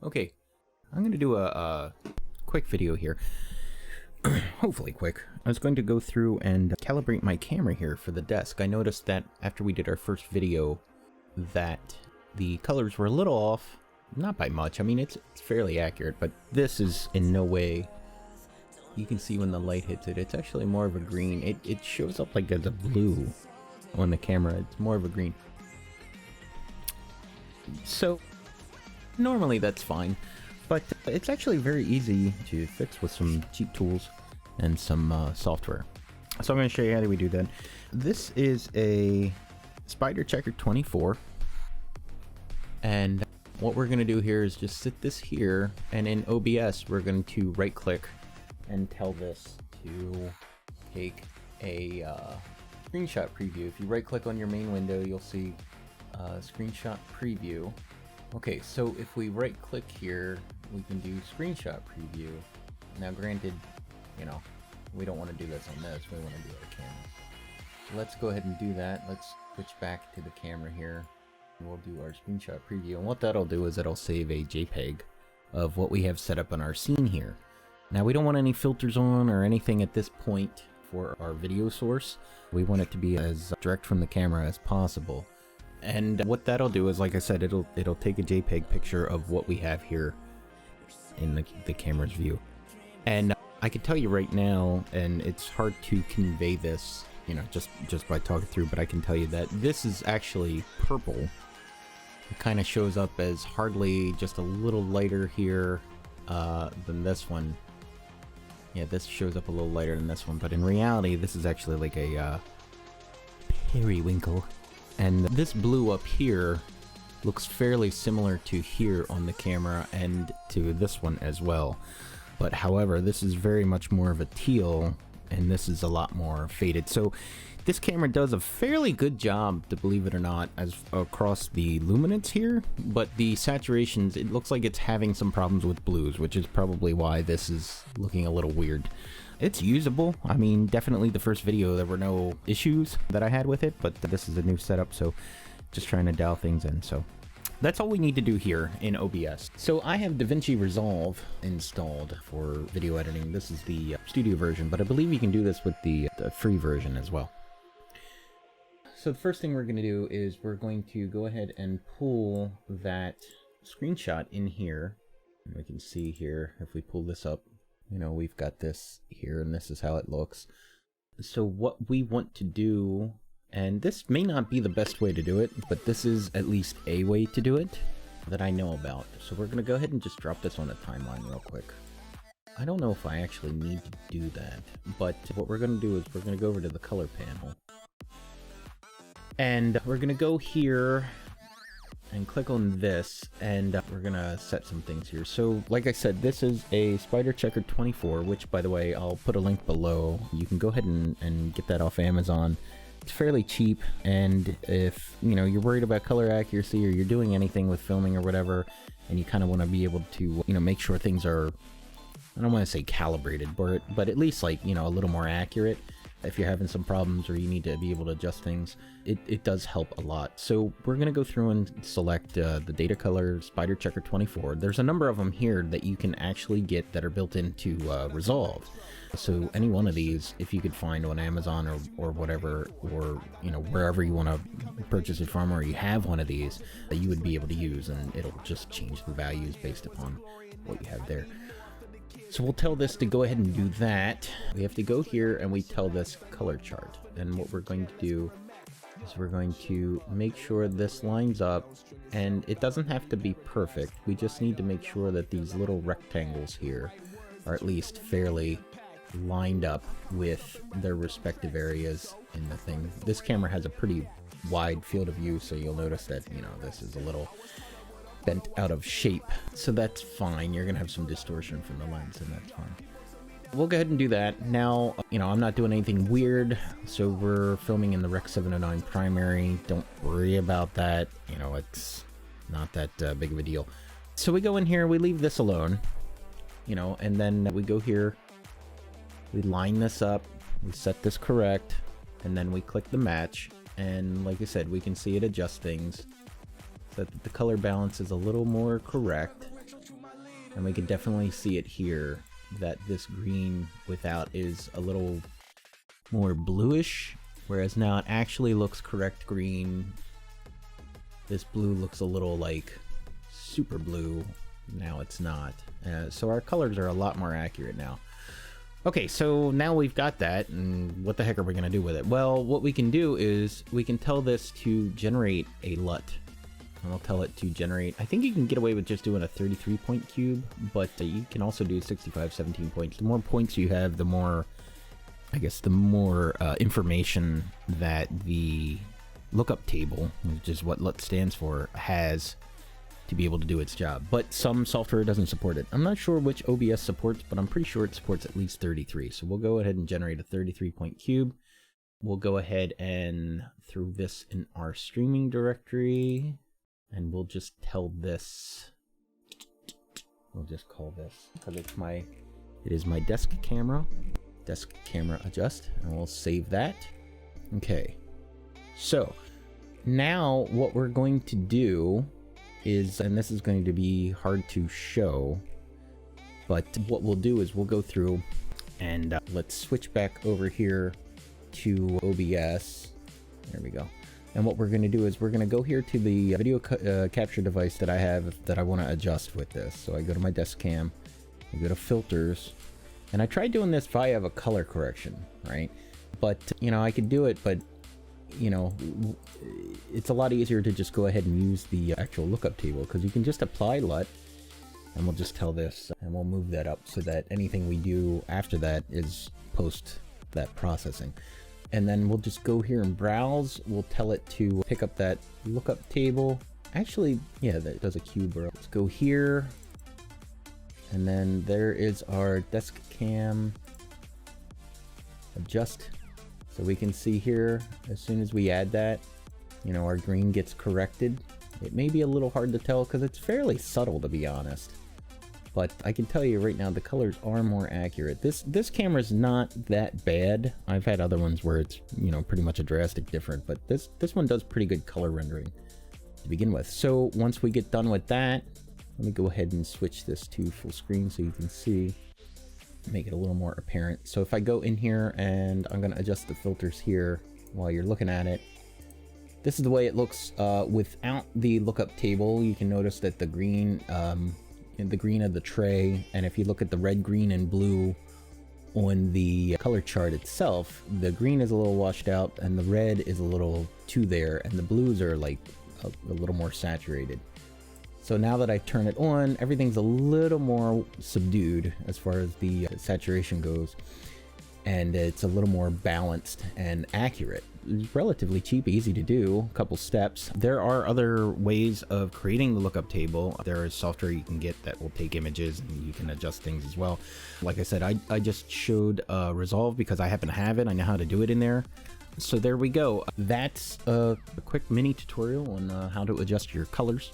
Okay, I'm going to do a quick video here. Hopefully quick. I was going to go through and calibrate my camera here for the desk. I noticed that after we did our first video that the colors were a little off. Not by much. I mean, it's fairly accurate, but this is in no way... You can see when the light hits it, it's actually more of a green. It shows up like as a blue on the camera. It's more of a green. So, normally that's fine, but it's actually very easy to fix with some cheap tools and some software. So I'm going to show you how do we do that. This is a Spider Checker 24, and what we're going to do here is just sit this here, and in OBS we're going to right click and tell this to take a screenshot preview. If you right click on your main window, you'll see screenshot preview. Okay, so if we right click here, we can do screenshot preview. Now granted, you know, we don't want to do this on this, we want to do our camera. So let's go ahead and do that. Let's switch back to the camera here. We'll do our screenshot preview, and what that'll do is it'll save a JPEG of what we have set up on our scene here. Now we don't want any filters on or anything at this point for our video source. We want it to be as direct from the camera as possible. And what that'll do is, like I said, it'll take a JPEG picture of what we have here in the camera's view. And I can tell you right now, and it's hard to convey this, you know, just by talking through, but I can tell you that this is actually purple. It kind of shows up as hardly just a little lighter here than this one. Yeah, this shows up a little lighter than this one, but in reality, this is actually like a periwinkle. And this blue up here looks fairly similar to here on the camera and to this one as well. But however, this is very much more of a teal, and this is a lot more faded. So this camera does a fairly good job, to believe it or not, as across the luminance here, but the saturations, it looks like it's having some problems with blues, which is probably why this is looking a little weird. It's usable. I mean, definitely the first video there were no issues that I had with it, but this is a new setup, so just trying to dial things in. So that's all we need to do here in OBS. So I have DaVinci Resolve installed for video editing. This is the studio version, but I believe you can do this with the free version as well. So the first thing we're going to do is we're going to go ahead and pull that screenshot in here. And we can see here, if we pull this up, you know, we've got this here, and this is how it looks. So what we want to do, and this may not be the best way to do it, but this is at least a way to do it that I know about. So we're going to go ahead and just drop this on a timeline real quick. I don't know if I actually need to do that, but what we're going to do is we're going to go over to the color panel. And we're going to go here and click on this, and we're going to set some things here. So like I said, this is a Spider Checker 24, which, by the way, I'll put a link below. You can go ahead and get that off Amazon. It's fairly cheap, and if, you know, you're worried about color accuracy or you're doing anything with filming or whatever, and you kind of want to be able to, you know, make sure things are, I don't want to say calibrated, but at least, like, you know, a little more accurate. If you're having some problems or you need to be able to adjust things, it does help a lot. So we're going to go through and select the data color Spider Checker 24. There's a number of them here that you can actually get that are built into Resolve. So any one of these, if you could find on Amazon or whatever, or, you know, wherever you want to purchase it from, or you have one of these that you would be able to use, and it'll just change the values based upon what you have there. So we'll tell this to go ahead and do that. We have to go here and we tell this color chart. And what we're going to do is we're going to make sure this lines up, and it doesn't have to be perfect. We just need to make sure that these little rectangles here are at least fairly lined up with their respective areas in the thing. This camera has a pretty wide field of view, so you'll notice that, you know, this is a little bent out of shape, so that's fine. You're gonna have some distortion from the lens, and that's fine. We'll go ahead and do that. Now, you know, I'm not doing anything weird, so we're filming in the Rec 709 primary. Don't worry about that. You know, it's not that big of a deal. So we go in here, we leave this alone, you know, and then we go here, we line this up, we set this correct, and then we click the match, and like I said, we can see it adjust things so that the color balance is a little more correct. And we can definitely see it here that this green without is a little more bluish, whereas now it actually looks correct green. This blue looks a little like super blue. Now it's not. So our colors are a lot more accurate now. Okay, so now we've got that, and what the heck are we gonna do with it? Well, what we can do is we can tell this to generate a LUT. And I'll tell it to generate, I think you can get away with just doing a 33 point cube, but you can also do 65, 17 points. The more points you have, the more, I guess, the more information that the lookup table, which is what LUT stands for, has to be able to do its job. But some software doesn't support it. I'm not sure which OBS supports, but I'm pretty sure it supports at least 33. So we'll go ahead and generate a 33 point cube. We'll go ahead and throw this in our streaming directory. And we'll just tell this, we'll just call this, because it is my desk camera adjust, and we'll save that. Okay, so now what we're going to do is, and this is going to be hard to show, but what we'll do is we'll go through and let's switch back over here to OBS. There we go. And what we're going to do is we're going to go here to the video capture device that I have that I want to adjust with this. So I go to my desk cam, I go to filters, and I tried doing this via a color correction, right? But, you know, I could do it, but, you know, it's a lot easier to just go ahead and use the actual lookup table, because you can just apply LUT, and we'll just tell this, and we'll move that up so that anything we do after that is post that processing. And then we'll just go here and browse. We'll tell it to pick up that lookup table. Actually, yeah, that does a cube. Let's go here. And then there is our desk cam adjust. So we can see here, as soon as we add that, you know, our green gets corrected. It may be a little hard to tell because it's fairly subtle, to be honest. But I can tell you right now, the colors are more accurate. This camera is not that bad. I've had other ones where it's, you know, pretty much a drastic difference, but this one does pretty good color rendering to begin with. So once we get done with that, let me go ahead and switch this to full screen so you can see, make it a little more apparent. So if I go in here and I'm going to adjust the filters here while you're looking at it, this is the way it looks without the lookup table. You can notice that the green of the tray, and if you look at the red, green, and blue on the color chart itself, the green is a little washed out and the red is a little too there, and the blues are like a little more saturated. So now that I turn it on, everything's a little more subdued as far as the saturation goes, and it's a little more balanced and accurate. It's relatively cheap, easy to do, a couple steps. There are other ways of creating the lookup table. There is software you can get that will take images and you can adjust things as well. Like I said, I just showed Resolve because I happen to have it. I know how to do it in there. So there we go. That's a quick mini tutorial on how to adjust your colors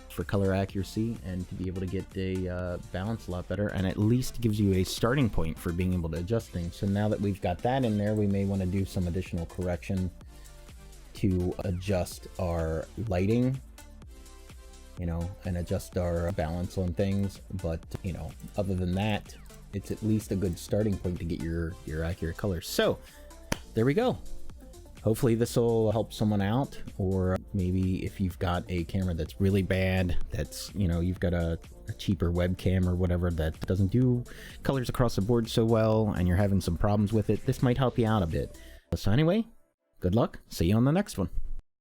for color accuracy and to be able to get a balance a lot better, and at least gives you a starting point for being able to adjust things. So now that we've got that in there, we may want to do some additional correction to adjust our lighting, you know, and adjust our balance on things. But, you know, other than that, it's at least a good starting point to get your accurate colors. So there we go. Hopefully this will help someone out, or maybe if you've got a camera that's really bad, that's, you know, you've got a cheaper webcam or whatever that doesn't do colors across the board so well, and you're having some problems with it, this might help you out a bit. So anyway, good luck. See you on the next one.